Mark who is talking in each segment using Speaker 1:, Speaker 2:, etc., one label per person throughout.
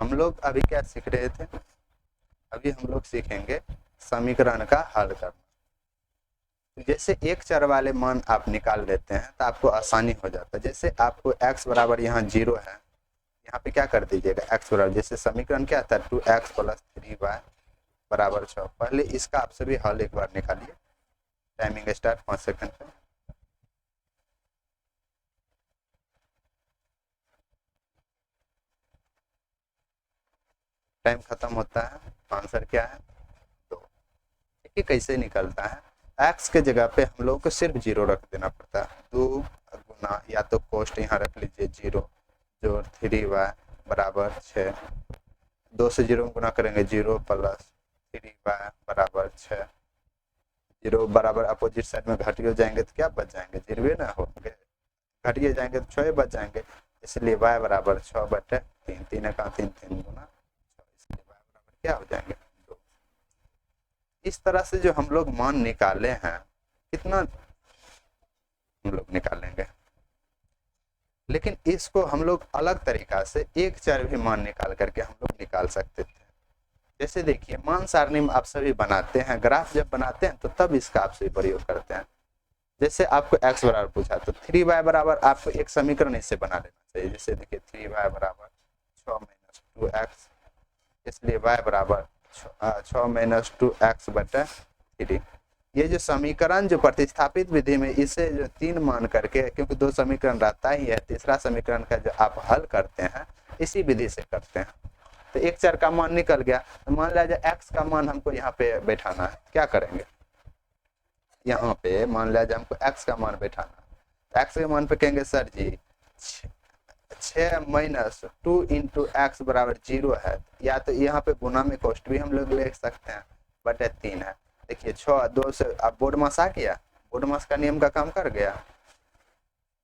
Speaker 1: हम लोग अभी क्या सीख रहे थे? अभी हम लोग सीखेंगे समीकरण का हल करना। जैसे एक चर वाले मान आप निकाल लेते हैं तो आपको आसानी हो जाता है। जैसे आपको x बराबर यहाँ 0 है, यहाँ पे क्या कर दीजिएगा x बराबर, जैसे समीकरण क्या था 2x प्लस 3y बराबर 6। पहले इसका आप सभी हल एक बार निकालिए। टाइमिंग स्टार्ट 5 सेकंड पे। टाइम खत्म होता है। आंसर क्या है? 2। देखिए कैसे निकलता है। x के जगह पे हम लोग को सिर्फ 0 रख देना पड़ता है। 2 गुना या तो कोष्ट यहाँ रख लीजिए 0 जोड़ 3y बराबर 6। 2 से 0 में गुना करेंगे 0 प्लस 3y बराबर 6। 0 बराबर अपोजिट साइड में घटिए जाएंगे तो क्या बच जाएंगे? 0 ना होंगे, घटिए जाएंगे तो 6 बच जाएंगे। इसलिए y बराबर 6/3। 3 का 3 3 गुना 6, इसलिए y बराबर क्या हो जाएंगे? 2। इस तरह से जो हम लोग मान निकाले हैं, कितना हम लोग निकालेंगे, लेकिन इसको हम लोग अलग तरीका से एक चर भी मान निकाल करके हम लोग निकाल सकते थे। जैसे देखिए मान सारणी में आप सभी बनाते हैं, ग्राफ जब बनाते हैं तो तब इसका आप सभी प्रयोग करते हैं। जैसे आपको x बराबर पूछा तो 3y बराबर आपको एक समीकरण इससे बना लेना चाहिए। जैसे देखिए 3y बराबर 6 माइनस 2x, इसलिए y बराबर 6 माइनस 2x/3। ये जो समीकरण जो प्रतिस्थापित विधि में इसे जो 3 मान करके, क्योंकि 2 समीकरण रहता ही है, तीसरा समीकरण का जो आप हल करते हैं इसी विधि से करते हैं। तो एक चर का मान निकल गया, तो मान लिया जाए x का मान हमको यहाँ पे बैठाना है। क्या करेंगे? यहाँ पे मान लिया जाए हमको x का मान बैठाना है। x के मान पे कहेंगे सर जी 6 माइनस 2 इंटू एक्स बराबर 0 है, या तो यहाँ पे गुना में कोष्ट भी हम लोग ले सकते हैं, बटे 3 है। देखिए 6 2 से अब बोर्ड मास आ गया, बोर्ड मास का नियम का काम कर गया,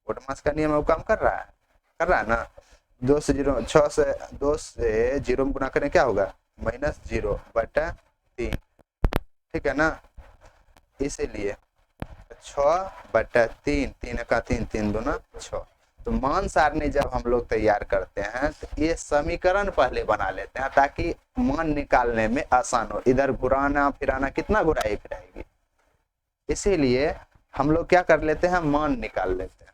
Speaker 1: बोर्ड मास का नियम अब काम कर रहा है ना। 2 से 0, 6 से 2 से 0 में गुना करें क्या होगा? -0/3, ठीक है ना। इसीलिए 6/3, 3 का 3 3 दूना 6। तो मान सारणी जब हम लोग तैयार करते हैं तो ये समीकरण पहले बना लेते हैं ताकि मान निकालने में आसान हो। इधर घुराना फिराना, कितना घुराई फिराएगी, इसीलिए हम लोग क्या कर लेते हैं, मान निकाल लेते हैं।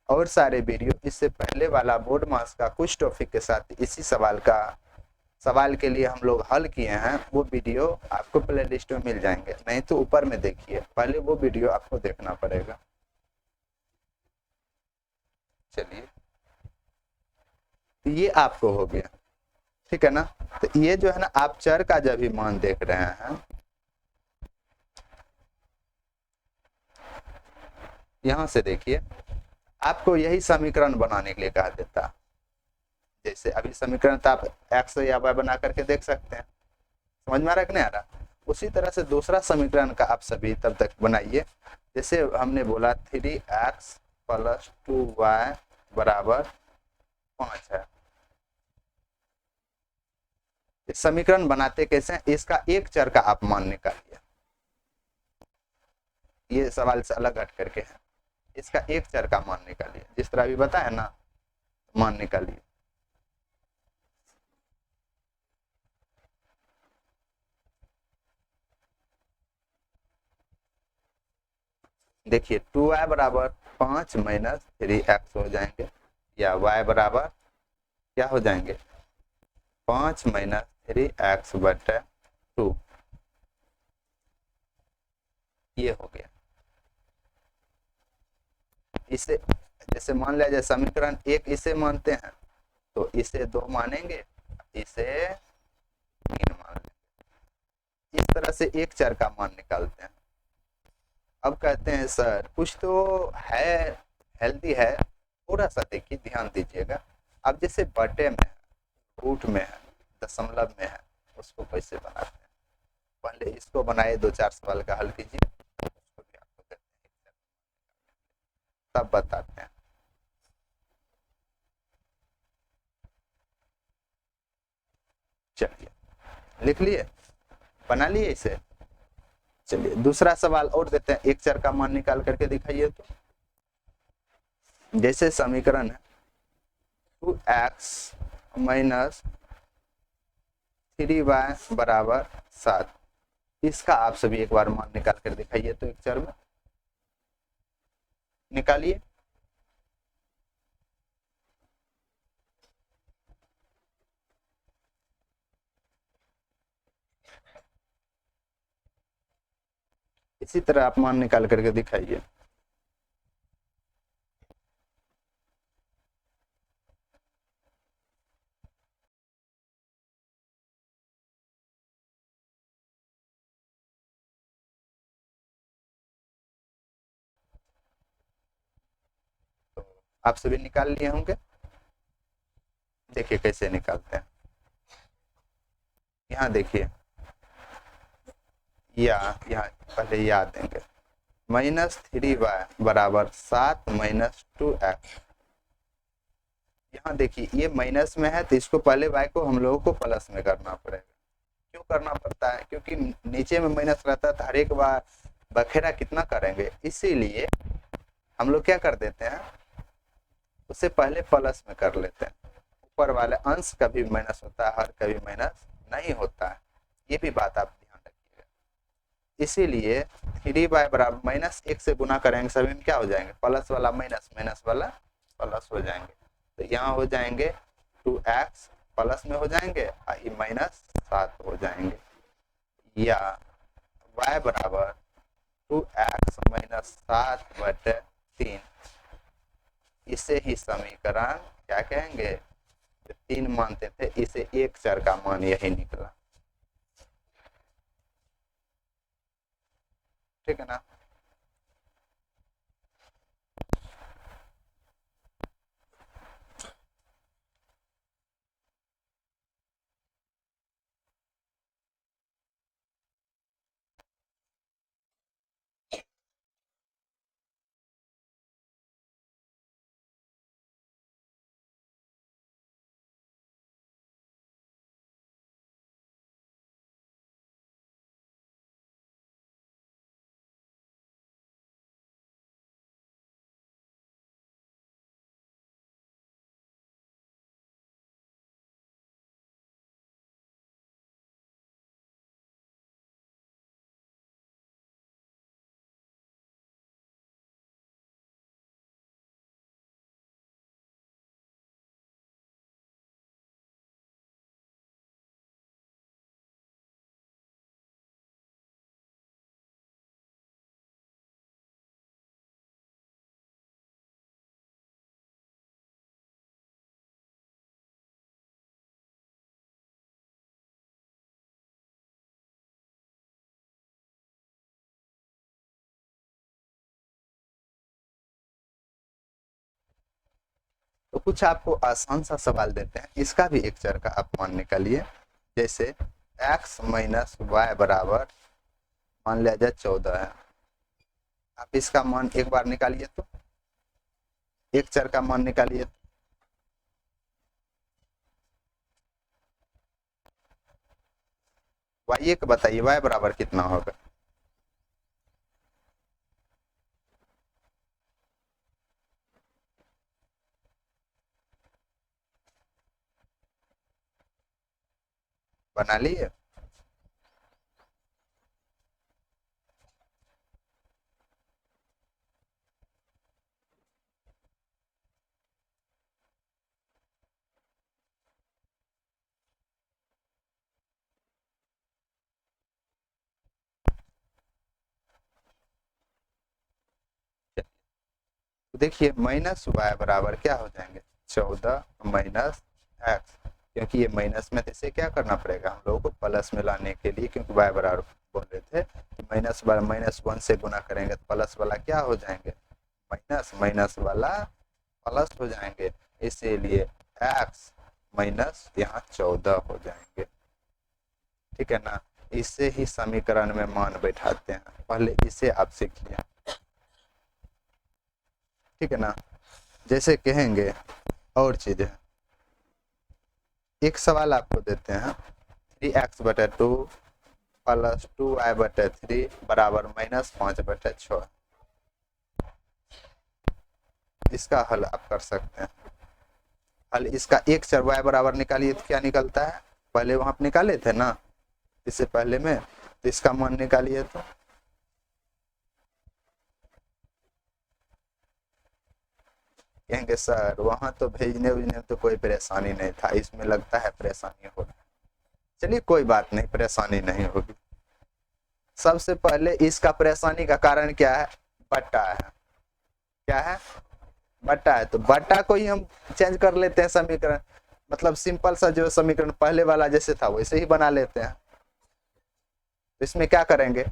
Speaker 1: और सारे वीडियो इससे पहले वाला बोर्ड मास का कुछ टॉपिक के साथ इसी सवाल के लिए हम लोग हल किए हैं, वो वीडियो आपको प्ले लिस्ट में मिल जाएंगे, नहीं तो ऊपर में देखिए, पहले वो वीडियो आपको देखना पड़ेगा। चलिए ये आपको हो गया, ठीक है ना। तो ये जो है ना, आप चर का जब भी मान देख रहे हैं, यहां से देखिए आपको यही समीकरण बनाने के लिए कहा देता। जैसे अभी समीकरण तो आप x या y बना करके देख सकते हैं, समझ में आ रहा है कि नहीं आ रहा? उसी तरह से दूसरा समीकरण का आप सभी तब तक बनाइए। जैसे हमने बोला 3x प्लस 2y बराबर 5 है। समीकरण बनाते कैसे हैं, इसका एक चर का आप मान निकालिए। ये सवाल से अलग हट करके है, इसका एक चर का मान निकालिए, जिस तरह अभी बताया ना, मान निकालिए। देखिए 2y बराबर 5 माइनस 3x हो जाएंगे, या y बराबर क्या हो जाएंगे? 5 माइनस 3x/2। ये हो गया। इसे जैसे मान लिया जाए समीकरण 1 इसे मानते हैं तो इसे 2 मानेंगे, इसे 3 मान लेंगे। इस तरह से एक चर का मान निकालते हैं। अब कहते हैं सर कुछ तो है, हेल्दी है, थोड़ा सा देखिए ध्यान दीजिएगा। अब जैसे बटे में है, रूट में है, दशमलव में है, उसको कैसे बनाते हैं? पहले इसको बनाए, 2-4 सवाल का हल कीजिए, उसको भी आपको देते हैं, तब बताते हैं। चलिए लिख लिए, बना लिए इसे। चलिए दूसरा सवाल और देते हैं, एक चर का मान निकाल करके दिखाइए। तो जैसे समीकरण है 2x माइनस 3y बराबर 7। इसका आप सभी एक बार मान निकाल कर दिखाइए तो एक चर में निकालिए। इसी तरह आप मान निकाल करके दिखाइए। तो आप सभी निकाल लिए होंगे। देखिए कैसे निकालते हैं। यहाँ देखिए, या यहाँ पहले याद देंगे, -3y बराबर 7 माइनस 2x। यहाँ देखिए ये माइनस में है तो इसको पहले y को हम लोगों को प्लस में करना पड़ेगा। क्यों करना पड़ता है? क्योंकि नीचे में माइनस रहता है तो हर एक बार बखेरा कितना करेंगे, इसीलिए हम लोग क्या कर देते हैं, उससे पहले प्लस में कर लेते हैं। ऊपर वाले अंश कभी माइनस होता है, हर कभी माइनस नहीं होता है, ये भी बात आप ध्यान रखिएगा। इसीलिए 3y बराबर -1 से गुना करेंगे, सभी में क्या हो जाएंगे, प्लस वाला माइनस, माइनस वाला प्लस हो जाएंगे। तो यहाँ हो जाएंगे 2x प्लस में हो जाएंगे और ये -7 हो जाएंगे, या y बराबर 2x माइनस 7/3। इसे ही समीकरण क्या कहेंगे, 3 मानते थे, इसे एक चर का मान यही निकला। ठीक है ना। तो कुछ आपको आसान सा सवाल देते हैं, इसका भी एक चर का आप मान निकालिए। जैसे x माइनस वाई बराबर मान लिया जाए 14 है। आप इसका मान एक बार निकालिए, तो एक चर का मान निकालिए। y एक बताइए, y बराबर कितना होगा, बना लिए। तो देखिए माइनस वाई बराबर क्या हो जाएंगे, 14 माइनस एक्स। क्योंकि ये माइनस में, तो इसे क्या करना पड़ेगा हम लोगों को प्लस में लाने के लिए, क्योंकि वाई बराबर बोल रहे थे माइनस वाला -1 से गुना करेंगे तो प्लस वाला क्या हो जाएंगे, माइनस, माइनस वाला प्लस हो जाएंगे। इसीलिए एक्स माइनस यहाँ 14 हो जाएंगे। ठीक है ना। इससे ही समीकरण में मान बैठाते हैं, पहले इसे आप सीख लिया। ठीक है ना। जैसे कहेंगे और चीज है, एक सवाल आपको देते हैं 3x/2 प्लस 2y/3 बराबर -5/6। इसका हल आप कर सकते हैं। हल इसका एक चर y बराबर निकालिए तो क्या निकलता है, पहले वहां पे निकाले थे ना इससे पहले में, तो इसका मान निकालिए तो कहेंगे सर वहां तो भेजने उजने में तो कोई परेशानी नहीं था, इसमें लगता है परेशानी हो रही है। चलिए कोई बात नहीं, परेशानी नहीं होगी। सबसे पहले इसका परेशानी का कारण क्या है, बट्टा है। क्या है, बट्टा है। तो बट्टा को ही हम चेंज कर लेते हैं समीकरण, मतलब सिंपल सा जो समीकरण पहले वाला जैसे था वैसे ही बना लेते हैं। तो इसमें क्या करेंगे,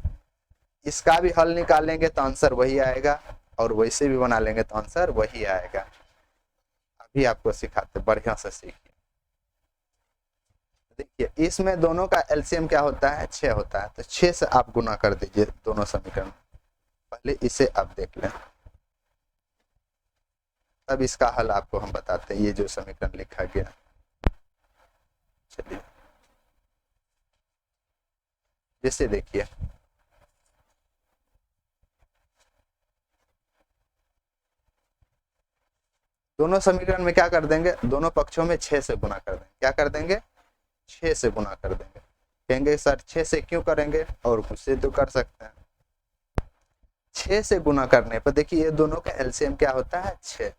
Speaker 1: इसका भी हल निकालेंगे तो आंसर वही आएगा, और वैसे भी बना लेंगे तो आंसर वही आएगा। अभी आपको सिखाते, बढ़िया से सीखिए। देखिए इसमें दोनों का एलसीएम क्या होता है, 6 होता है। तो 6 से आप गुना कर दीजिए दोनों समीकरण। पहले इसे आप देख लें, तब इसका हल आपको हम बताते हैं, ये जो समीकरण लिखा गया। चलिए जैसे देखिए दोनों समीकरण में क्या कर देंगे, दोनों पक्षों में 6 से गुना कर देंगे। क्या कर देंगे, 6 से गुना कर देंगे। कहेंगे सर 6 से क्यों करेंगे, और कुछ से तो कर सकते हैं। 6 से गुना करने पर देखिए ये दोनों का एलसीएम क्या होता है, 6।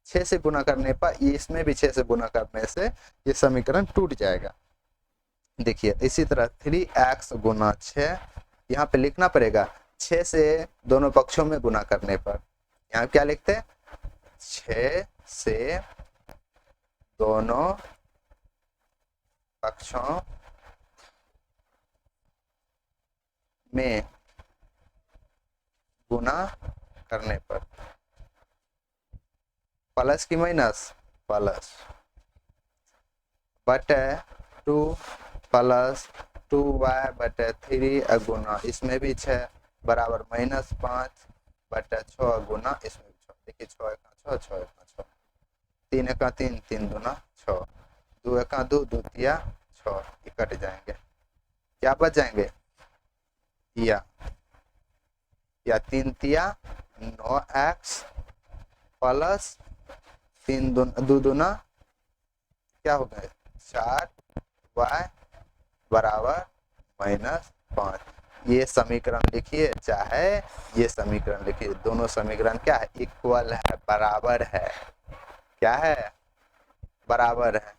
Speaker 1: 6 से गुना करने पर ये इसमें भी 6 से गुना करने से ये समीकरण टूट जाएगा। देखिए इसी तरह 3x गुना 6, यहाँ पे लिखना पड़ेगा 6 से दोनों पक्षों में गुना करने पर। यहाँ क्या लिखते हैं, 6 से दोनों पक्षों में गुना करने पर, प्लस की माइनस, प्लस, बटे 2 प्लस 2y बटे 3 गुना इसमें भी 6 बराबर -5 बटे 6 गुना इसमें भी 6। देखिए 6 1 6 6 1 6, 3 1 3 3 दूना 6, 2 1 2 2 तिया 6, ये कट जाएंगे, क्या बच जाएंगे, या 3 तिया 9x प्लस 3 2 दूना क्या हो गए 4y बराबर -5। ये समीकरण लिखिए चाहे ये समीकरण लिखिए, दोनों समीकरण क्या है, इक्वल है, बराबर है। क्या है, बराबर है।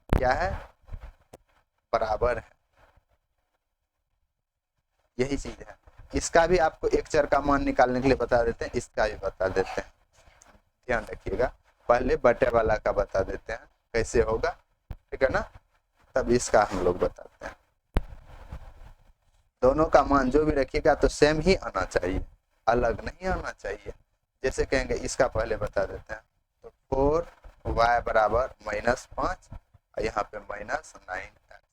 Speaker 1: क्या है, बराबर है। यही चीज है। इसका भी आपको एक चर का मान निकालने के लिए बता देते हैं, इसका भी बता देते हैं, ध्यान रखिएगा। पहले बटे वाला का बता देते हैं कैसे होगा, ठीक है ना, तब इसका हम लोग बताते हैं। दोनों का मान जो भी रखिएगा तो सेम ही आना चाहिए, अलग नहीं आना चाहिए। जैसे कहेंगे इसका पहले बता देते हैं, तो 4y बराबर -5, यहाँ पे -9x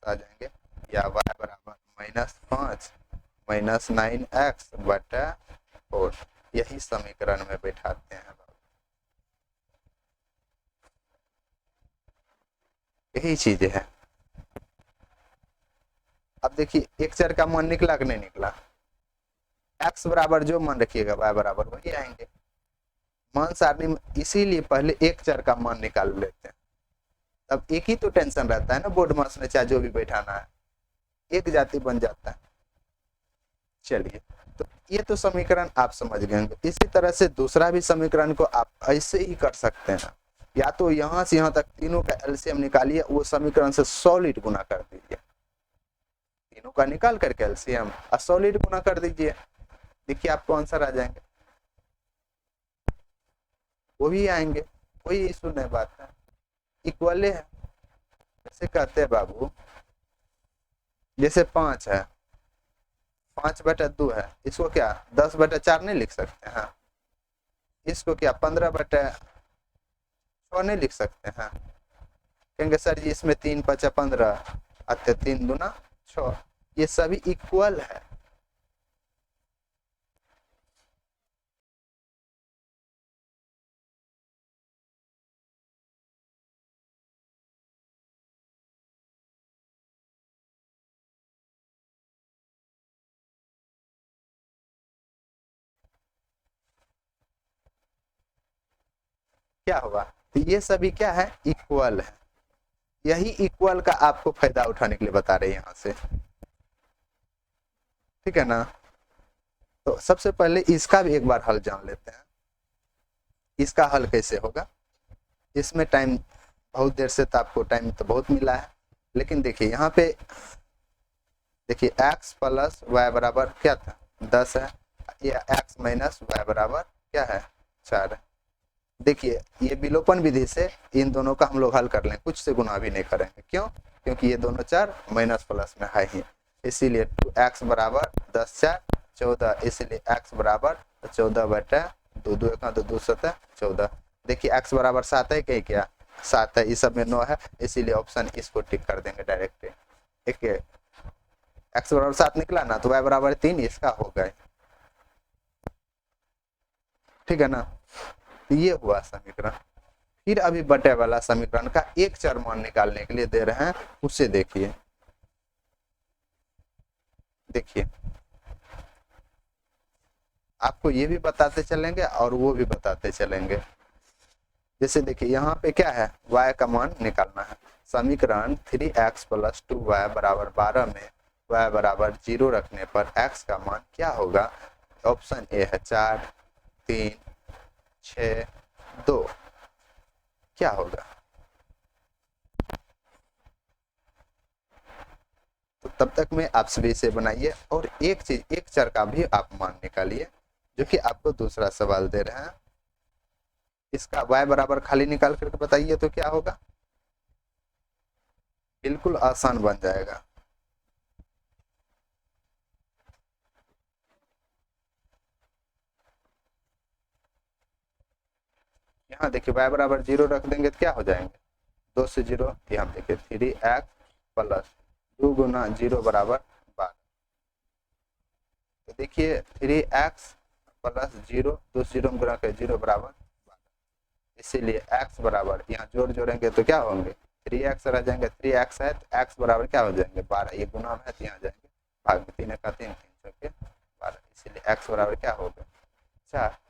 Speaker 1: आ जाएंगे, या y बराबर -5 -9x बटा 4, यही समीकरण में बैठाते हैं। यही चीज है। अब देखिए एक चर का मान निकला कि नहीं निकला, x बराबर जो मान रखिएगा y बराबर वही आएंगे मान सारणी में, इसीलिए पहले एक चर का मान निकाल लेते हैं। तब एक ही तो टेंशन रहता है ना बोर्ड मास में, चाहे जो भी बैठाना है, एक जाति बन जाता है। चलिए तो ये तो समीकरण आप समझ गए होंगे। इसी तरह से दूसरा भी समीकरण को आप ऐसे ही कर सकते हैं, या तो यहां से यहां तक तीनों का एलसीएम निकालिए, वो समीकरण से सॉलिड गुना कर दीजिए, तीनों का निकाल करके एलसीएम और सॉलिड गुना कर दीजिए, देखिए आपको आंसर आ जाएंगे, वो भी आएंगे, कोई इशू नहीं बात है, इक्वल है। जैसे कहते हैं बाबू, जैसे 5 है, 5/2 है, इसको क्या 10/4 नहीं लिख सकते हैं, इसको क्या 15/6 नहीं लिख सकते हैं। कहेंगे सर जी इसमें 3 5 15 अतः 3 दूना 6, ये सभी इक्वल है। क्या होगा, तो ये सभी क्या है, इक्वल है। यही इक्वल का आपको फायदा उठाने के लिए बता रहे हैं यहाँ से, ठीक है ना। तो सबसे पहले इसका भी एक बार हल जान लेते हैं। इसका हल कैसे होगा, इसमें टाइम बहुत देर से, तो आपको टाइम तो बहुत मिला है, लेकिन देखिए यहाँ पे देखिए x प्लस वाई बराबर क्या था 10 है, या x माइनस वाई बराबर क्या है 4 है। देखिए ये विलोपन विधि से इन दोनों का हम लोग हल कर लें, कुछ से गुना भी नहीं करेंगे, क्यों, क्योंकि ये दोनों 4 माइनस प्लस में है ही, इसीलिए 2x बराबर 10 4 14, इसलिए x बराबर 14 बटा 2, 2 1 2 7 14। देखिए x बराबर 7 है कहीं, क्या 7 है, इस सब में 9 है, इसीलिए ऑप्शन इसको टिक कर देंगे डायरेक्ट। एक x बराबर 7 निकला ना, तो y बराबर 3 इसका हो गए, ठीक है ना। ये हुआ समीकरण। फिर अभी बटे वाला समीकरण का एक चर मान निकालने के लिए दे रहे हैं, उसे देखिए। देखिए आपको ये भी बताते चलेंगे और वो भी बताते चलेंगे। जैसे देखिए यहाँ पे क्या है, y का मान निकालना है। समीकरण 3x प्लस 2y बराबर 12 में y बराबर 0 रखने पर x का मान क्या होगा। ऑप्शन ए है 4 3 6 2, क्या होगा। तो तब तक में आप सभी से बनाइए, और एक चीज, एक चर का भी आप मान निकालिए, जो कि आपको दूसरा सवाल दे रहे हैं। इसका y बराबर खाली निकाल करके बताइए तो क्या होगा, बिल्कुल आसान बन जाएगा। यहाँ देखिए y बराबर 0 रख देंगे तो क्या हो जाएंगे, 2 से 0, यहाँ देखिए 3x प्लस 2 गुना 0 बराबर 12। तो देखिए 3x प्लस 0, 2 से 0 में गुना कर 0 बराबर 12, इसीलिए x बराबर यहाँ जोड़ जोड़ेंगे तो क्या होंगे 3x रह जाएंगे, 3x है तो x बराबर क्या हो जाएंगे 12, ये गुना में है तो यहाँ जाएंगे भाग में, 3 का 3 3 के 12, इसीलिए x बराबर क्या होगा 4।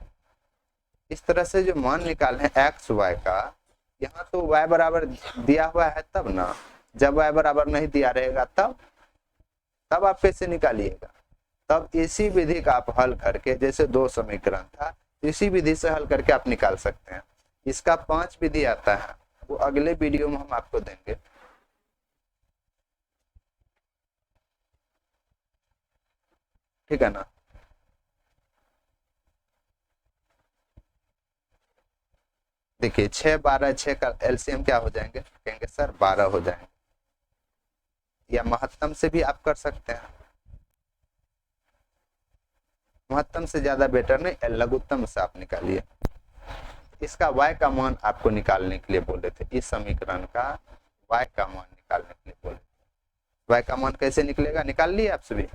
Speaker 1: इस तरह से जो मान निकाल है एक्स वाई का, यहाँ तो y बराबर दिया हुआ है तब ना, जब y बराबर नहीं दिया रहेगा तब तब आप कैसे निकालिएगा। तब इसी विधि का आप हल करके, जैसे 2 समीकरण था, इसी विधि से हल करके आप निकाल सकते हैं। इसका 5 विधि आता है, वो अगले वीडियो में हम आपको देंगे। ठीक है ना। देखिए 6 12 6 का एलसीएम क्या हो जाएंगे, कहेंगे सर 12 हो जाएंगे, या महत्तम से भी आप कर सकते हैं, महत्तम से ज्यादा बेटर नहीं, लघुत्तम से आप निकालिए। इसका y का मान आपको निकालने के लिए बोले थे, इस समीकरण का y का मान निकालने के लिए बोले थे। y का मान कैसे निकलेगा, निकाल लिए आप सभी।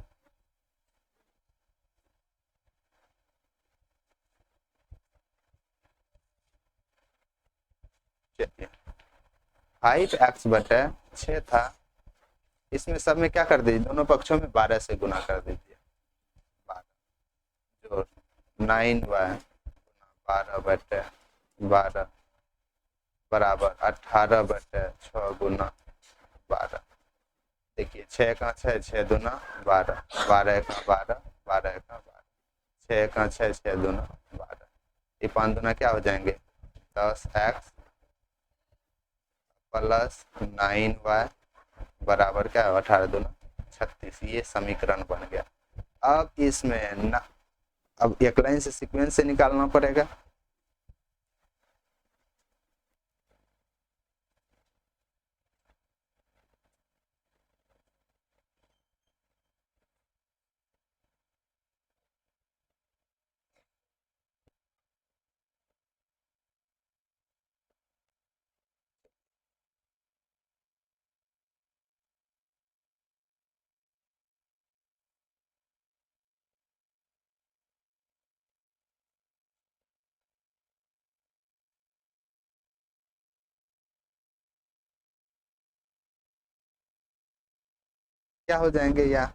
Speaker 1: चलिए 5x बटे 6 था, इसमें सब में क्या कर दीजिए, दोनों पक्षों में 12 से गुना कर दीजिए, 12 जो 9y 12 बटे 12 बराबर 18 बटे 6 गुना 12। देखिए 6 का 6 6 दूना 12, 12 का 12, 12 का 12, 6 का 6 6 दूना 12, ये 5 दूना क्या हो जाएंगे 10x प्लस 9y बराबर क्या है 18 दूना 36। ये समीकरण बन गया। अब इसमें न, अब एक लाइन से सीक्वेंस से निकालना पड़ेगा। क्या हो जाएंगे, या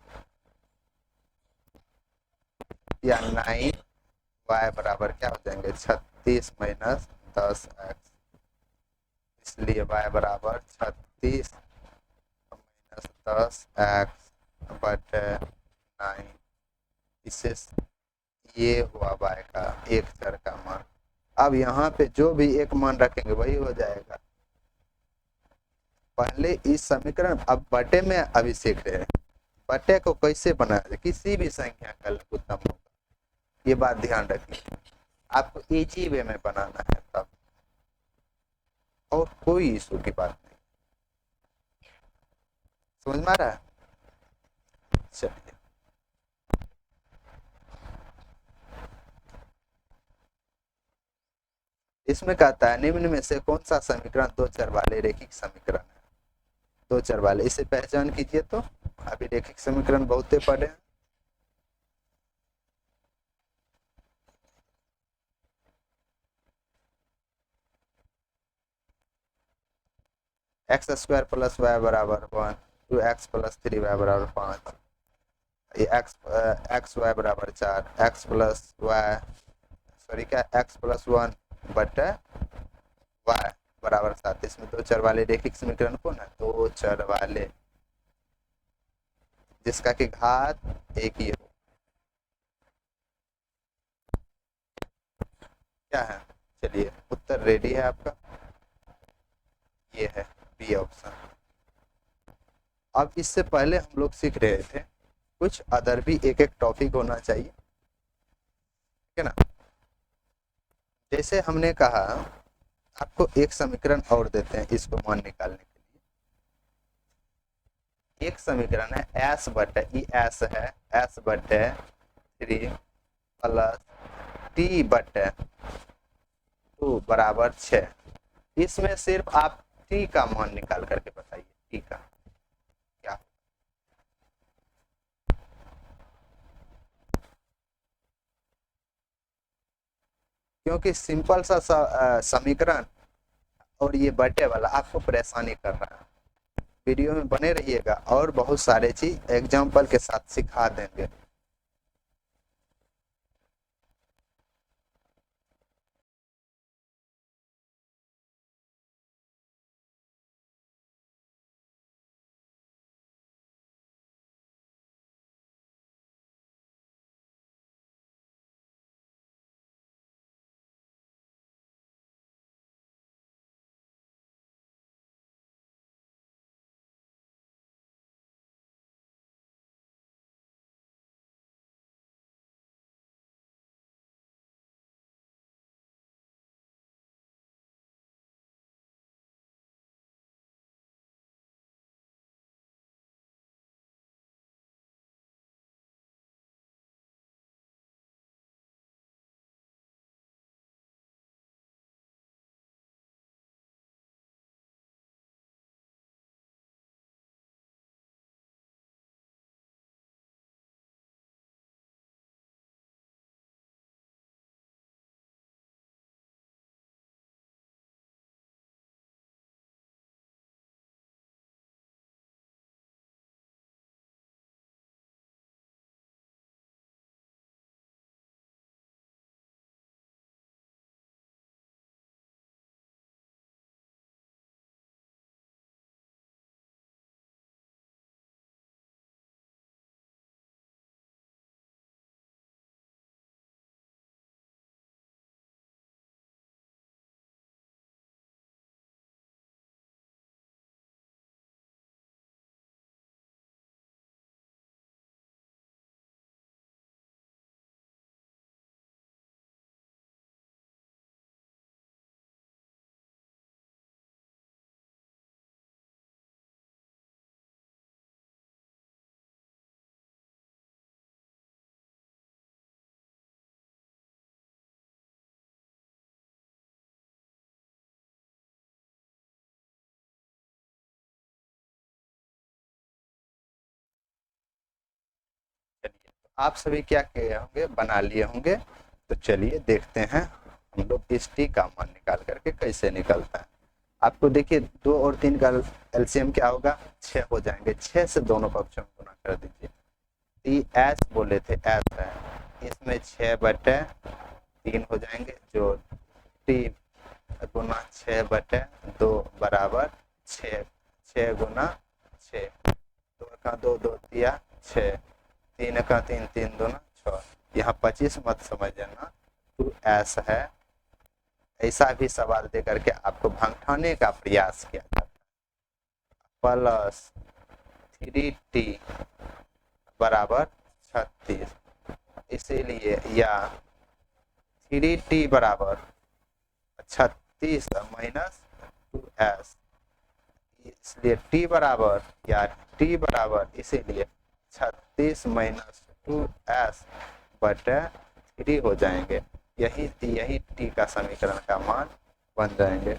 Speaker 1: 9y बराबर क्या हो जाएंगे 36 माइनस 10x इसलिए y बराबर 36 माइनस 10x/9। इससे ये हुआ y का एक चर का मान। अब यहाँ पे जो भी एक मान रखेंगे वही हो जाएगा। पहले इस समीकरण, अब बटे में अभी सीख रहे हैं बटे को कैसे बनाया जाए, किसी भी संख्या का लघुत्तम होगा, ये बात ध्यान रखिए। आपको इजी वे में बनाना है तब, और कोई इशू की बात नहीं। समझ में आ रहा है? चलिए, इसमें कहता है निम्न में से कौन सा समीकरण दो चर वाले रैखिक समीकरण है। दो चर वाले, इसे पहचान कीजिए। तो अभी रैखिक समीकरण बहुते पढ़े हैं। x² प्लस y बराबर 1, 2x प्लस 3y बराबर 5, एक्स वाई बराबर 4, एक्स प्लस वाई, सॉरी क्या, एक्स प्लस 1 बटे वाई बराबर 7। इसमें दो चर वाले रैखिक समीकरण कौन है? दो चर वाले जिसका कि घात एक ही हो। क्या है? चलिए, उत्तर रेडी है आपका, ये है बी ऑप्शन। अब इससे पहले हम लोग सीख रहे थे कुछ अदर भी एक एक टॉपिक होना चाहिए, ठीक है ना। जैसे हमने कहा आपको एक समीकरण और देते हैं इसको मान निकालने के लिए। एक समीकरण है एस बटे ई, एस है एस बटे 3 प्लस टी बटे 2 बराबर 6। इसमें सिर्फ आप टी का मान निकाल करके बताइए, टी का क्या। क्योंकि सिंपल सा समीकरण और ये बटे वाला आपको परेशानी कर रहा है। वीडियो में बने रहिएगा और बहुत सारे चीज एग्जाम्पल के साथ सिखा देंगे। आप सभी क्या किए होंगे, बना लिए होंगे। तो चलिए देखते हैं हम लोग इस टी का मान निकाल करके कैसे निकलता है। आपको देखिए 2 और 3 का एलसीएम क्या होगा, 6 हो जाएंगे। 6 से दोनों पक्षों में गुना कर दीजिए। टी एस बोले थे, एस है, इसमें 6 बटे 3 हो जाएंगे, जो टी गुना 6/2 बराबर 6। 6 गुना 6, 2 का 2, 2 तिया 6, 3 का 3, 3 दूना 6। यहाँ 25 मत समझ लेना, 2s है। ऐसा भी सवाल दे करके आपको भंगठाने का प्रयास किया जाता है। प्लस 3t बराबर 36, इसीलिए या 3t बराबर 36 माइनस 2s, इसलिए t बराबर या t बराबर इसीलिए 36 माइनस 2s बटे 3 हो जाएंगे। यही t का समीकरण का मान बन जाएंगे।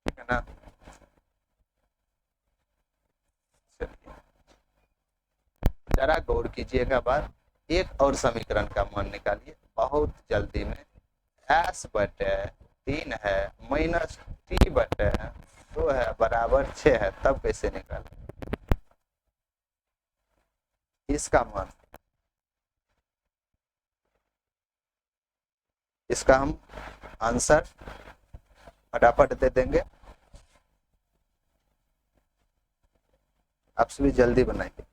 Speaker 1: ठीक है ना। चलिए जरा गौर कीजिएगा बात, एक और समीकरण का मान निकालिए बहुत जल्दी में। s बटे 3 है माइनस t बटे 2 है बराबर 6 है, तब कैसे निकालें इसका मान? इसका हम आंसर फटाफट दे देंगे, आप सभी जल्दी बनाइए।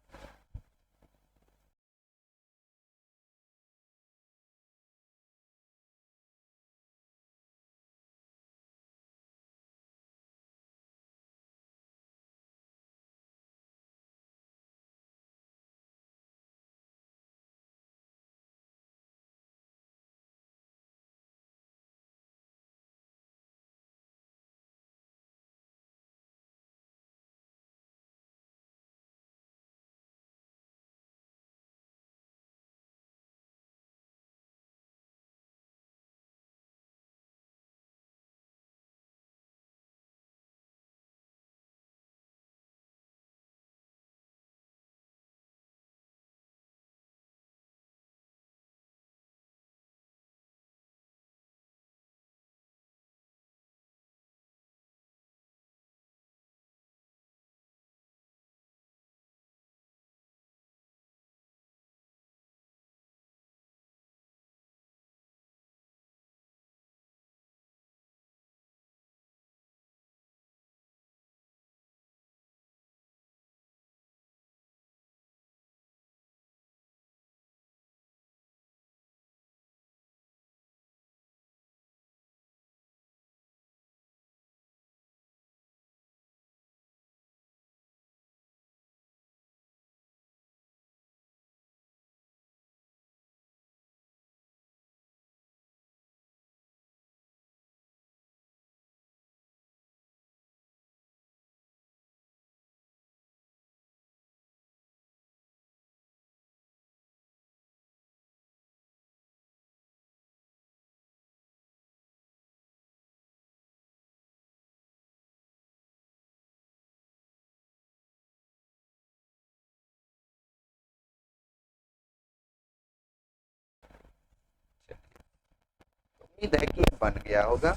Speaker 1: उम्मीद है कि बन गया होगा।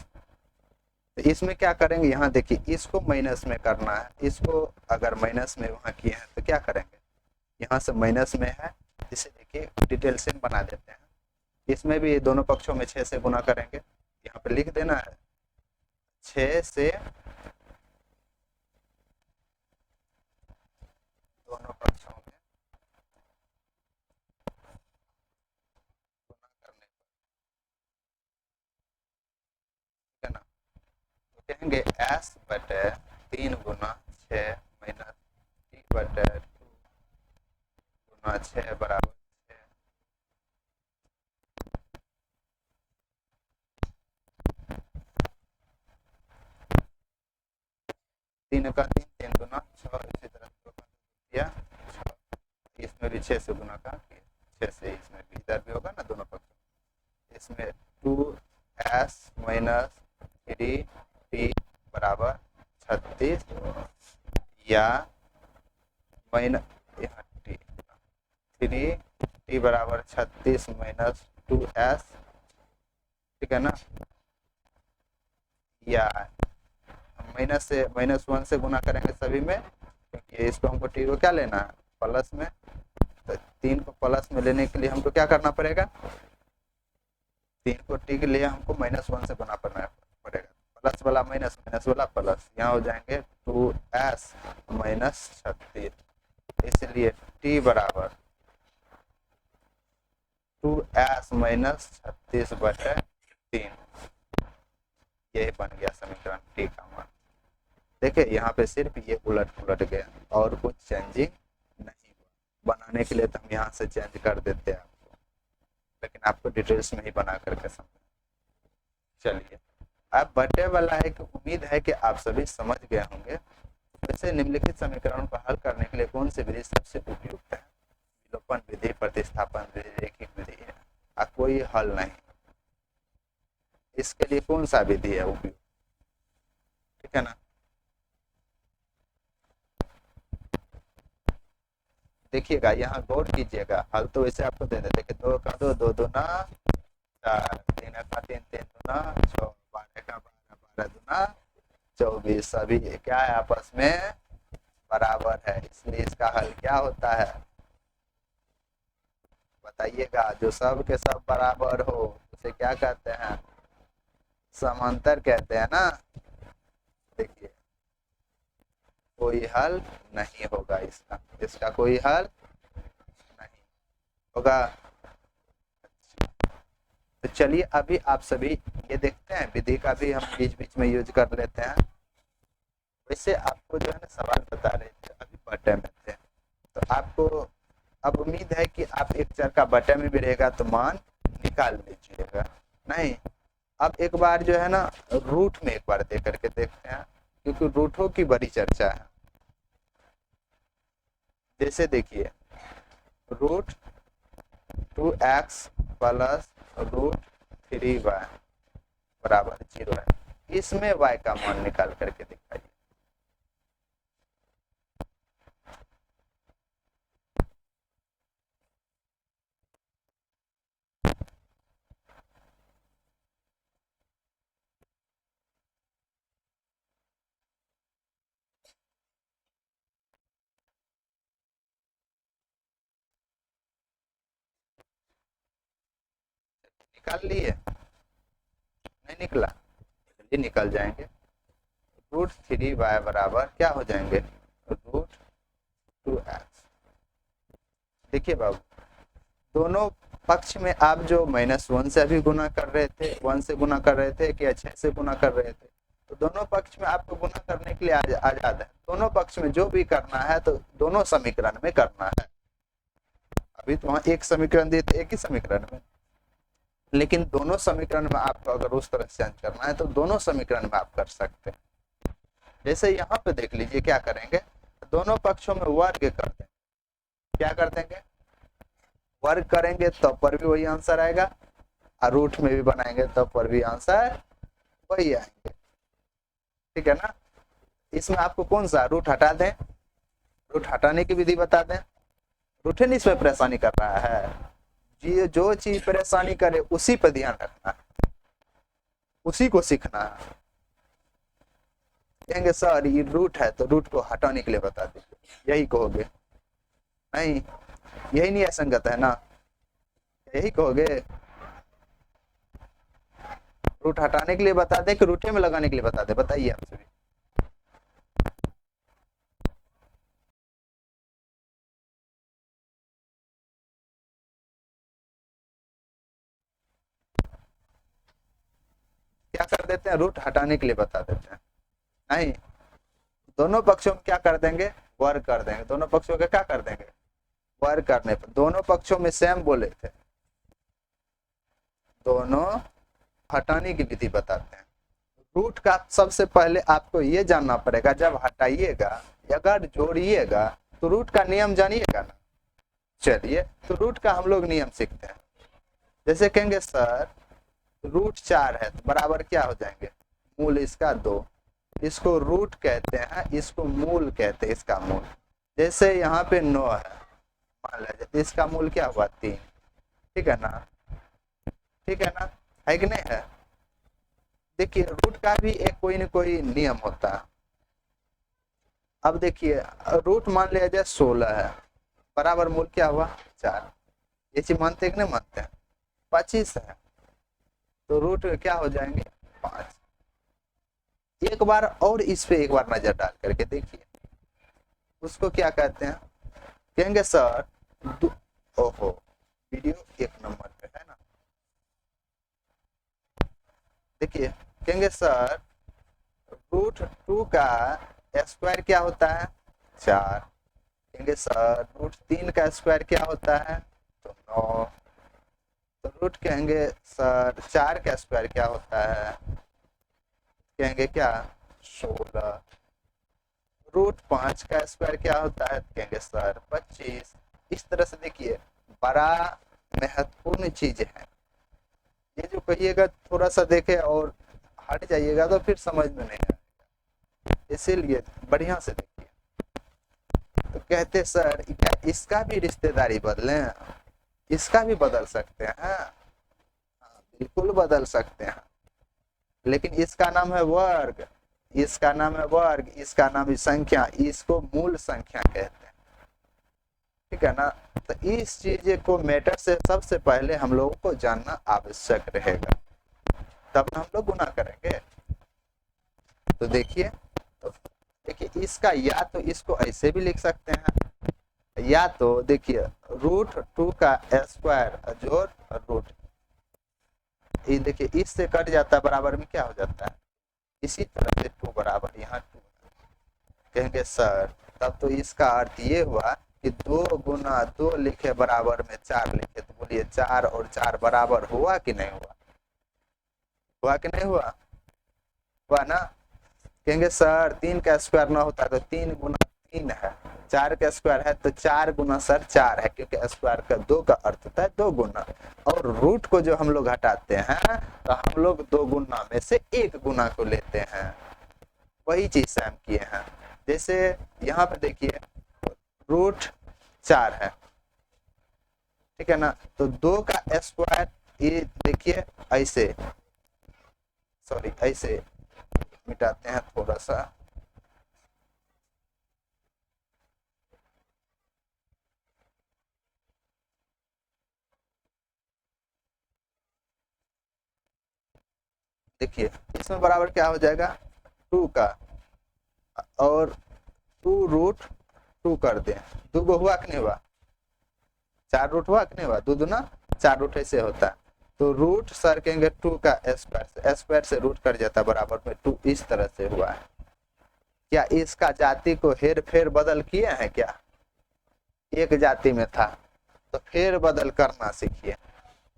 Speaker 1: तो इसमें क्या करेंगे, यहाँ देखिए इसको माइनस में करना है, इसको अगर माइनस में वहाँ किए हैं तो क्या करेंगे, यहाँ से माइनस में है, इसे देखिए डिटेल से बना देते हैं। इसमें भी दोनों पक्षों में 6 से गुना करेंगे, यहाँ पे लिख देना है 6 से दोनों पक्षों में गुना करने पर, ठीक है ना। तो कहेंगे s बटे 3 गुना 6 माइनस t बटे 2 गुना 6 बराबर 3 का 3, 3 गुना 6, इसी तरह 2 का 2 दिया 6, इसमें भी 6 से गुना का 6 से, इसमें भी इधर भी होगा ना दोनों पक्ष। इसमें 2s माइनस 3t बराबर 36 या माइनस यहाँ t 3t बराबर 36 माइनस 2s, ठीक है ना। या माइनस से -1 से गुना करेंगे सभी में, क्योंकि इसको हमको टी को क्या लेना है प्लस में, तो 3 को प्लस में लेने के लिए हमको क्या करना पड़ेगा, 3 को टी के लिए हमको -1 से बना पड़ेगा, प्लस वाला माइनस, माइनस वाला प्लस, यहाँ हो जाएंगे 2s माइनस 36, इसलिए t बराबर 2s माइनस 36/3, यही बन गया समीकरण t का मान। देखिए यहाँ पे सिर्फ ये उलट पुलट गया और कुछ चेंजिंग नहीं हुआ। बनाने के लिए तो हम यहाँ से चेंज कर देते हैं आपको, लेकिन आपको डिटेल्स में ही बना करके समझ। चलिए अब बटे वाला है कि उम्मीद है कि आप सभी समझ गए होंगे। वैसे निम्नलिखित समीकरणों को हल करने के लिए कौन सी विधि सबसे उपयुक्त है? विलोपन विधि, प्रतिस्थापन विधि, रैखिक विधि है, कोई हल नहीं। इसके लिए कौन सा विधि है उपयुक्त? ठीक है ना। देखिएगा यहाँ गौर कीजिएगा, हल तो वैसे आपको दे देते कि 2 का 2, 2 दूना 4, 3 का 3, 3 दूना 6, 12 का 12, 12 दूना 24, सभी क्या है आपस में बराबर है, इसलिए इसका हल क्या होता है बताइएगा? जो सब के सब बराबर हो उसे क्या कहते हैं? समांतर कहते हैं ना। देखिए कोई हल नहीं होगा इसका, इसका कोई हल नहीं होगा। तो चलिए अभी आप सभी ये देखते हैं, विधि का भी हम बीच बीच में यूज कर लेते हैं। वैसे आपको जो है ना सवाल बता रहे थे अभी बटे में थे, तो आपको अब उम्मीद है कि आप एक चर का बटे में भी रहेगा तो मान निकाल लीजिएगा। नहीं, अब एक बार जो है ना रूट में एक बार दे करके देखते हैं, क्योंकि रूटों की बड़ी चर्चा है। जैसे देखिए root 2x plus root 3y बराबर 0 है, इसमें y का मान निकाल करके दिखाइए। निकाल लिए? नहीं निकला? ये निकल जाएंगे। रूट 3y बराबर क्या हो जाएंगे? Root 2x। देखिए बाबू, दोनों पक्ष में आप जो -1 से अभी गुना कर रहे थे, 1 से गुना कर रहे थे कि 6 से गुना कर रहे थे, तो दोनों पक्ष में आपको गुना करने के लिए आजाद है। दोनों पक्ष में जो भी करना है तो दोनों समीकरण में करना है। अभी तो वहां एक समीकरण दिए थे, एक ही समीकरण में, लेकिन दोनों समीकरण में आपको अगर उस तरह से चेंज करना है तो दोनों समीकरण में आप कर सकते हैं। जैसे यहाँ पे देख लीजिए क्या करेंगे, दोनों पक्षों में वर्ग कर देंगे। क्या कर देंगे? वर्ग करेंगे तब पर भी वही आंसर आएगा, और रूट में भी बनाएंगे तब पर भी आंसर वही आएंगे। ठीक है ना। इसमें आपको कौन सा रूट हटा दें, रूट हटाने की विधि बता दें। रूठन इसमें परेशानी कर रहा है, जी जो चीज परेशानी करे उसी पर ध्यान रखना है, उसी को सीखना है। कहेंगे सर ये रूट है तो रूट को हटाने के लिए बता दीजिए, यही कहोगे? नहीं, यही नहीं असंगत है ना, यही कहोगे। रूट हटाने के लिए बता दे कि रूठे में लगाने के लिए बता दे? बताइए आप सभी। क्या कर देते हैं? रूट हटाने के लिए बता देते हैं। नहीं, दोनों पक्षों में क्या कर देंगे? वर्ग कर देंगे। दोनों पक्षों के क्या कर देंगे? वर्ग करने पर दोनों पक्षों में सेम बोले थे, दोनों हटाने की विधि बताते हैं। रूट का सबसे पहले आपको ये जानना पड़ेगा, जब हटाइएगा अगर जोड़िएगा तो रूट का नियम जानिएगा ना। चलिए तो रूट का हम लोग नियम सीखते हैं। जैसे कहेंगे सर रूट 4 है तो बराबर क्या हो जाएंगे? मूल इसका 2, इसको रूट कहते हैं, इसको मूल कहते हैं, इसका मूल। जैसे यहाँ पे 9 है, मान लीजिए इसका मूल क्या हुआ? 3। ठीक है ना, ठीक है ना, है कि नहीं है? देखिए रूट का भी एक कोई न कोई नियम होता है। अब देखिए रूट मान लिया जाए 16 है, बराबर मूल क्या हुआ? 4। ये चीज मानते हैं कि नहीं मानते हैं? 25 है, तो रूट क्या हो जाएंगे 5। एक बार और इस पे एक बार नजर डाल करके देखिए, उसको क्या कहते हैं, कहेंगे सर ओहो वीडियो एक नंबर पे है ना, देखिए कहेंगे सर रूट 2 का स्क्वायर क्या होता है 4। कहेंगे सर रूट 3 का स्क्वायर क्या होता है तो 9। तो रूट कहेंगे सर 4 का स्क्वायर क्या होता है, कहेंगे क्या 16। रूट 5 का स्क्वायर क्या होता है, कहेंगे सर 25। इस तरह से देखिए बड़ा महत्वपूर्ण चीज है ये, जो कहिएगा थोड़ा सा देखे और हट जाइएगा तो फिर समझ में नहीं आएगा, इसीलिए बढ़िया से देखिए। तो कहते सर क्या इसका भी रिश्तेदारी बदलें, इसका भी बदल सकते हैं, हाँ, बिल्कुल बदल सकते हैं, लेकिन इसका नाम है वर्ग, इसका नाम है वर्ग, इसका नाम है संख्या, इसको मूल संख्या कहते हैं, ठीक है ना। तो इस चीज को मैटर से सबसे पहले हम लोगों को जानना आवश्यक रहेगा, तब हम लोग गुना करेंगे। तो देखिए इसका या तो इसको ऐसे भी लिख सकते हैं, या तो देखिए रूट 2 का स्क्वायर जोड़ रूट, ये देखिए इससे कट जाता है, बराबर में क्या हो जाता है, इसी तरह से 2 बराबर यहाँ 2। कहेंगे सर तब तो इसका अर्थ ये हुआ कि 2 गुना 2 लिखे बराबर में 4 लिखे, तो बोलिए 4 और 4 बराबर हुआ कि नहीं हुआ, हुआ कि नहीं हुआ, हुआ ना। कहेंगे सर 3 का स्क्वायर ना होता तो 3 गुना 3 है, 4 का स्क्वायर है तो 4 गुना सर 4 है, क्योंकि स्क्वायर का 2 का अर्थ होता है 2 गुना, और रूट को जो हम लोग हटाते हैं तो हम लोग 2 गुना में से 1 गुना को लेते हैं, वही चीज से हम किए हैं। जैसे यहाँ पे देखिए रूट 4 है, ठीक है ना, तो 2 का स्क्वायर ये देखिए ऐसे, सॉरी ऐसे मिटाते हैं थोड़ा सा, देखिए इसमें बराबर क्या हो जाएगा 2 का, और 2√2 कर दें, 2 गो हुआ कि नहीं हुआ, 4 रूट हुआ कि नहीं हुआ, 2 दूना 4 रूट ऐसे होता है। तो रूट सर कहेंगे 2 का स्क्वायर से रूट कर जाता बराबर में 2, इस तरह से हुआ है। क्या इसका जाति को हेर फेर बदल किए हैं क्या, एक जाति में था तो फेर बदल करना सीखिए।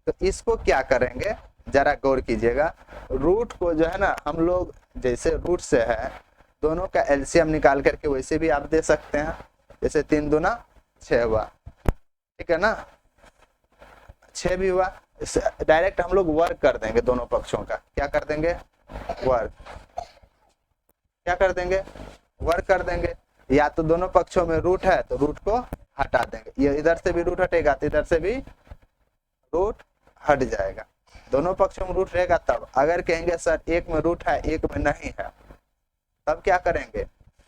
Speaker 1: तो इसको क्या करेंगे जरा गौर कीजिएगा, रूट को जो है ना हम लोग जैसे रूट से है दोनों का एलसीएम निकाल करके वैसे भी आप दे सकते हैं, जैसे 3 दूना 6 हुआ, ठीक है ना, 6 भी हुआ, डायरेक्ट हम लोग वर्ग कर देंगे दोनों पक्षों का, क्या कर देंगे वर्ग, क्या कर देंगे वर्ग कर देंगे, या तो दोनों पक्षों में रूट है तो रूट को हटा देंगे, ये इधर से भी रूट हटेगा तो इधर से भी रूट हट जाएगा, दोनों पक्षों में रूट रहेगा। तब अगर कहेंगे सर एक में रूट है एक में नहीं है, तब क्या करेंगे,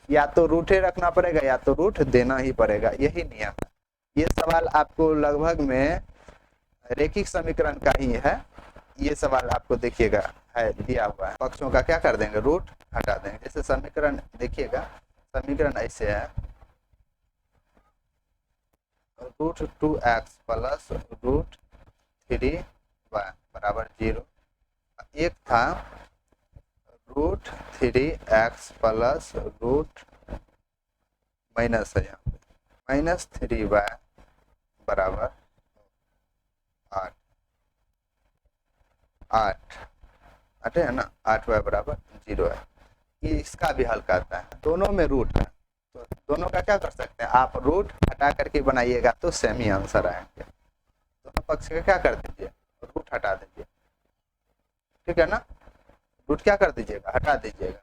Speaker 1: या तो रूट ही रखना पड़ेगा या तो रूट देना ही पड़ेगा, यही नियम है। ये सवाल आपको लगभग में रेखिक समीकरण का ही है, ये सवाल आपको देखिएगा है दिया हुआ है, पक्षों का क्या कर देंगे रूट हटा देंगे। जैसे समीकरण देखिएगा, समीकरण ऐसे है √2x प्लस √3y बराबर 0, एक था √3x प्लस रूट माइनस है यहाँ पे -3y बराबर 8 है ना, 8y बराबर 0 है। ये इसका भी हल करता है, दोनों में रूट है तो दोनों का क्या कर सकते हैं आप, रूट हटा करके बनाइएगा तो सेम ही आंसर आएंगे। दोनों पक्ष का क्या कर दीजिए रूट हटा दीजिए, ठीक है ना, रूट क्या कर दीजिएगा हटा दीजिएगा,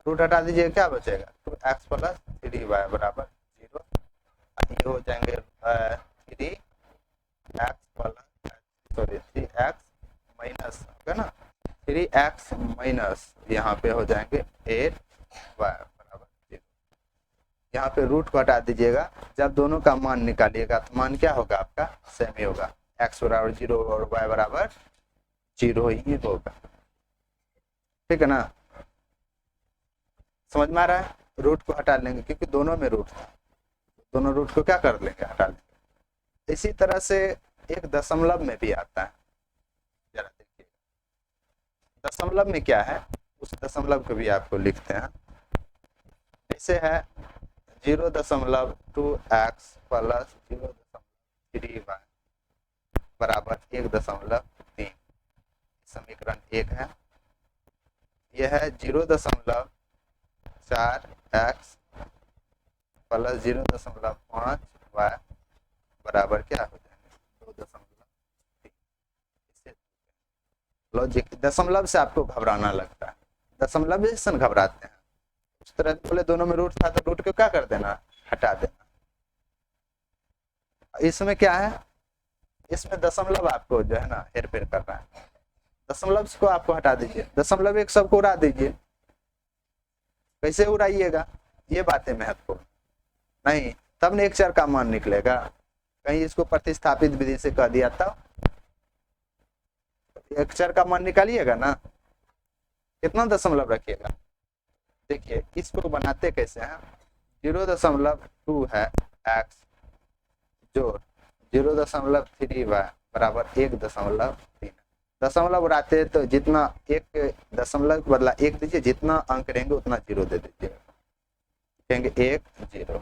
Speaker 1: रूट हटा दीजिएगा क्या बचेगा 2x प्लस 3y बराबर 0, ये हो जाएंगे 3x plus sorry 3x minus है ना, 3x माइनस यहाँ पे हो जाएंगे 8y बराबर 0, यहाँ पे रूट को हटा दीजिएगा, जब दोनों का मान निकालिएगा तो मान क्या होगा आपका सेम ही होगा, x बराबर 0 और y बराबर जीरो ही होगा। ठीक है ना, समझ में आ रहा है। रूट को हटा लेंगे क्योंकि दोनों में रूट था, दोनों रूट को क्या कर लेंगे, हटा लेंगे। इसी तरह से एक दशमलव में भी आता है, जरा देखिए दशमलव में क्या है, उस दशमलव को भी आपको लिखते हैं। जैसे है 0.2x प्लस 0.3y बराबर 1.3, समीकरण 1 है। यह है 0.4x प्लस 0.5y बराबर क्या हो जाएगा 2.3। लॉजिक दशमलव से आपको घबराना लगता है, दशमलव से घबराते हैं, उस तरह बोले दोनों में रूट था तो रूट को क्या कर देना, हटा देना। इसमें क्या है, इसमें दशमलव आपको जो है ना हेर फेर कर रहा है, दशमलव को आपको हटा दीजिए, दशमलव एक सबको उड़ा दीजिए। कैसे उड़ाइएगा, ये बातें महत्वपूर्ण नहीं, तब न एक चर का मान निकलेगा। कहीं इसको प्रतिस्थापित विधि से कह दिया तब एक चर का मान निकालिएगा ना, कितना दशमलव रखिएगा। देखिए इसको बनाते कैसे हैं, 0.2 है x जोड़ 0.3y बराबर 1.3। दशमलव उड़ाते तो जितना एक दशमलव के बदला एक दीजिए, जितना अंक रहेंगे उतना जीरो दे दीजिएगा, कहेंगे 1 0,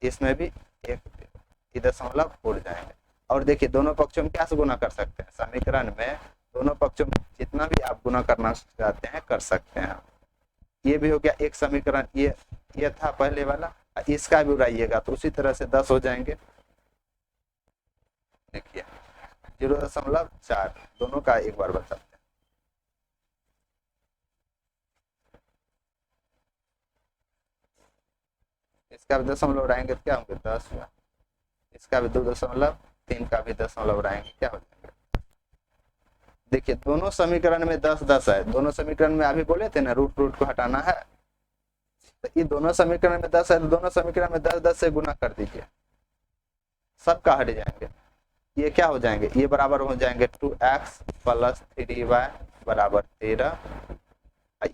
Speaker 1: इसमें भी 1 0, ये दशमलव उड़ जाएंगे। और देखिए दोनों पक्षों में क्या से गुना कर सकते हैं, समीकरण में दोनों पक्षों में जितना भी आप गुना करना चाहते हैं कर सकते हैं। ये भी हो गया एक समीकरण, ये था पहले वाला, इसका भी उड़ाइएगा तो उसी तरह से 10 हो जाएंगे। देखिए 0.4 दोनों का एक बार बताते हैं, इसका भी दशमलव उड़ाएंगे तो क्या होंगे 10 हुआ, इसका भी 2.3 का भी दशमलव उड़ाएंगे क्या हो जाएगा। देखिए दोनों समीकरण में 10 10 है, दोनों समीकरण में अभी बोले थे ना रूट रूट को हटाना है, तो ये दोनों समीकरण में 10 है, दोनों समीकरण में 10 10 से गुना कर दीजिए, सबका हट जाएंगे। ये क्या हो जाएंगे, ये बराबर हो जाएंगे 2x प्लस 3y बराबर 13,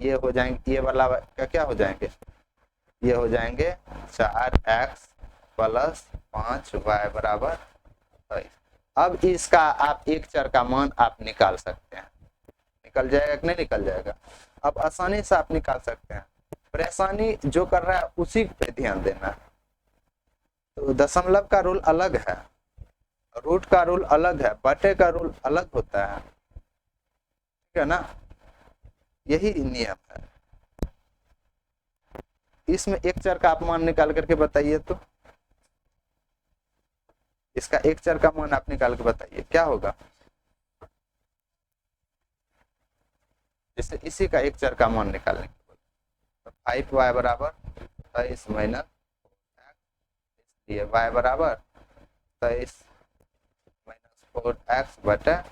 Speaker 1: ये हो जाएंगे, ये वाला क्या हो जाएंगे, ये हो जाएंगे 4x प्लस 5y बराबर 23। अब इसका आप एक चर का मान आप निकाल सकते हैं, निकल जाएगा कि नहीं निकल जाएगा, अब आसानी से आप निकाल सकते हैं। परेशानी जो कर रहा है उसी पे ध्यान देना। तो दशमलव का रूल अलग है, रूट का रूल अलग है, बटे का रूल अलग होता है, ठीक है ना, यही नियम है। इसमें एक चर का आप मान निकाल करके बताइए, तो इसका एक चर का मान आप निकाल के बताइए क्या होगा। जैसे इसी का एक चर का मान निकालने के 5y बराबर 23 माइनस, इसलिए y बराबर 23 माइनस 4x बटा 5,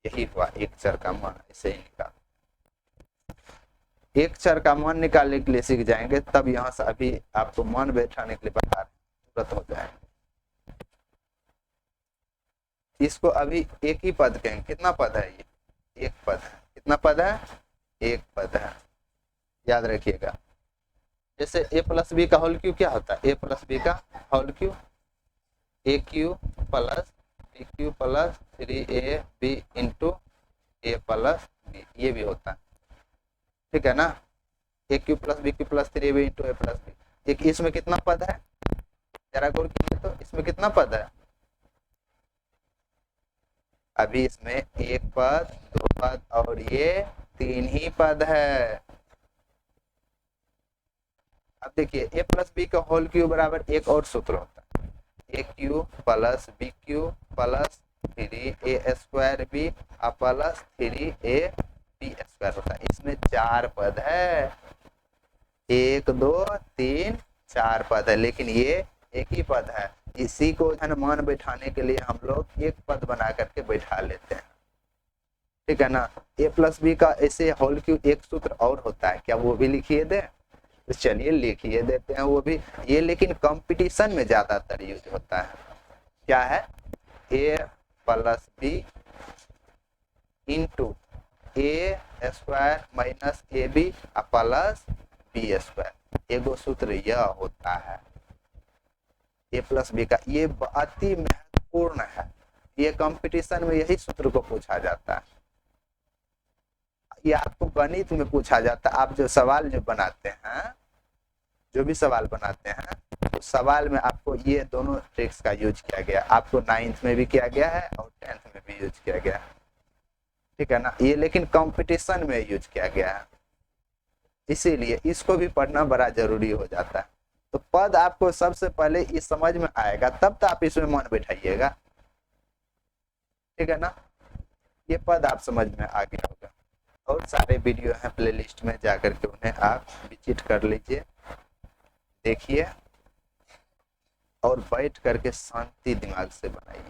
Speaker 1: यही हुआ एक चर का मान। इसे ही निकाल, एक चर का मान निकालने के लिए सीख जाएंगे, तब यहाँ से अभी आपको मान बैठाने के लिए बता रहे तुरंत हो जाएगा। इसको अभी एक ही पद कहेंगे, कितना पद है ये, एक पद है, कितना पद है, एक पद है, याद रखिएगा। जैसे a प्लस बी का होल क्यू क्या होता है, a प्लस बी का whole cube, A cube plus B cube plus 3ab into A plus B, ये भी होता है, ठीक है ना, A cube plus B cube plus 3ab into A plus B. एक इसमें कितना पद है, जरा गौर कीजिए तो इसमें कितना पद है, अभी इसमें एक पद, दो पद और ये 3 ही पद है। अब देखिए a प्लस बी का होल क्यू बराबर एक और सूत्र होता है, A cube plus B cube plus 3a square B plus 3ab square होता है। इसमें 4 पद है, 1 2 3 4 पद है, लेकिन ये एक ही पद है। इसी को मान बैठाने के लिए हम लोग एक पद बना करके बैठा लेते हैं, ठीक है ना। a प्लस बी का ऐसे होल क्यू एक सूत्र और होता है, क्या वो भी लिखिए दे, तो चलिए लिखिए देते हैं वो भी, ये लेकिन कंपटीशन में ज्यादातर यूज होता है। क्या है, a plus B into A square minus A B plus B square. एगो सूत्र यह होता है ए प्लस बी का, ये अति महत्वपूर्ण है, ये कंपटीशन में यही सूत्र को पूछा जाता है, ये आपको गणित में पूछा जाता है। आप जो सवाल जो बनाते हैं, जो भी सवाल बनाते हैं, तो सवाल में आपको ये दोनों ट्रिक्स का यूज किया गया, आपको 9th में भी किया गया है और 10th में भी यूज किया गया है, ठीक है ना। ये लेकिन कंपटीशन में यूज किया गया है, इसीलिए इसको भी पढ़ना बड़ा जरूरी हो जाता है। तो पद आपको सबसे पहले इस समझ में आएगा, तब तो आप इसमें मन बैठाइएगा, ठीक है ना। ये पद आप समझ में आ गया होगा। और सारे वीडियो हैं प्लेलिस्ट में, जाकर के उन्हें आप विजिट कर लीजिए, देखिए और बैठ करके शांति दिमाग से बनाइए।